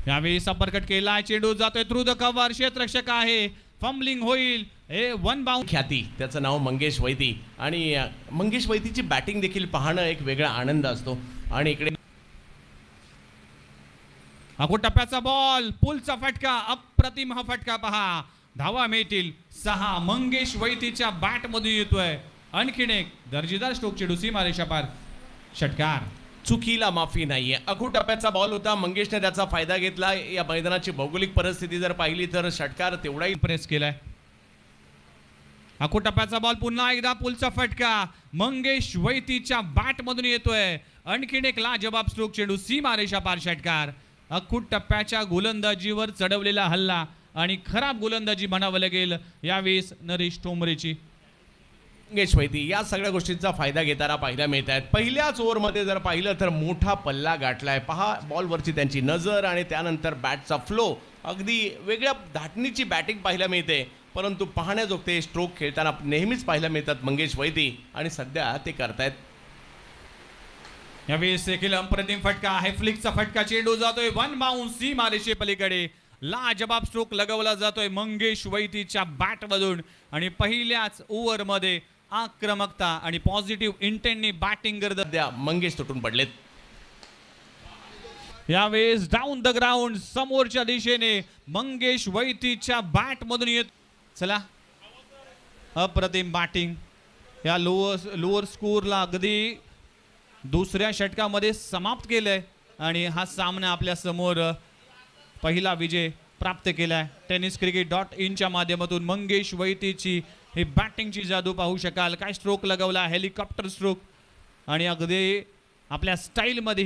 यावेळी संपर्क केला, चेंडू जातोय थ्रू द कव्हर, क्षेत्ररक्षक आहे, फंबलिंग होईल, हे वन बाउंड. ख्याती त्याचं नाव मंगेश वैती आणि मंगेश वैतीची बॅटिंग देखील पाहणं एक वेगळा आनंद असतो. आणि इकडे अगोदर टप्प्याचा बॉल, पुलचा फटका, अप्रतिम हा फटका पहा, धावा मिळतील 6. मंगेश वैतीच्या बॅट मधून येतोय आणखीन एक दर्जेदार स्ट्रोक, चेंडू सीमारेषा पार, षटकार. चुकीला माफी नाहीये. अखूट टप्प्याचा बॉल होता, मंगेशने त्याचा फायदा घेतला. या मैदानाची भौगोलिक परिस्थिती जर पाहिली तर षटकार तेवढाही प्रेस केलाय. अखूट टप्प्याचा बॉल, पुन्हा एकदा पुलचा फटका, मंगेश वैतीच्या बॅट मधून येतोय आणखीन एक लाजवाब स्ट्रोक, चेंडू सीमारेषा पार, षटकार. अखूट टप्प्याच्या गोलंदाजीवर चढवलेला हल्ला आणि खराब गोलंदाजी म्हणावं लागेल यावेळेस नरेश ठोंबरेची. मंगेश वैती या सगळ्या गोष्टींचा फायदा घेताना पाहायला मिळत आहेत. पहिल्याच ओव्हरमध्ये जर पाहिलं तर मोठा पल्ला गाठलाय. पहा बॉलवरची त्यांची नजर आणि त्यानंतर बॅटचा फ्लो, अगदी वेगळ्या धाटणीची बॅटिंग पाहायला मिळते. परंतु पाहण्याजोगते स्ट्रोक खेळताना नेहमीच पाहायला मिळतात मंगेश वैती आणि सध्या ते करतायत. यावेळेस देखील अप्रतिम फटका आहे, फ्लिकचा फटका, चेंडू जातोय वन बाउंस सीमारेषे पलीकडे, लाजवाब स्ट्रोक लगवला जातोय मंगेश वैतीच्या बॅट मधून आणि पहिल्याच ओव्हर मध्ये आक्रमकता आणि पॉझिटिव्ह इंटेंटनी बॅटिंग करत सध्या मंगेश तुटून पडलेत. यावेळेस डाऊन द ग्राउंड समोरच्या दिशेने मंगेश वैतीच्या बॅट मधून येत. चला, अप्रतिम बॅटिंग या लोअर स्कोरला अगदी दुसऱ्या षटकामध्ये समाप्त केलंय आणि हा सामना आपल्या समोर पहिला विजय प्राप्त केलाय. tenniscricket.in च्या माध्यमातून मंगेश वैतीची ही बॅटिंगची जादू पाहू शकाल. काय स्ट्रोक लगवला, हेलिकॉप्टर स्ट्रोक आणि अगदी आपल्या स्टाईलमध्ये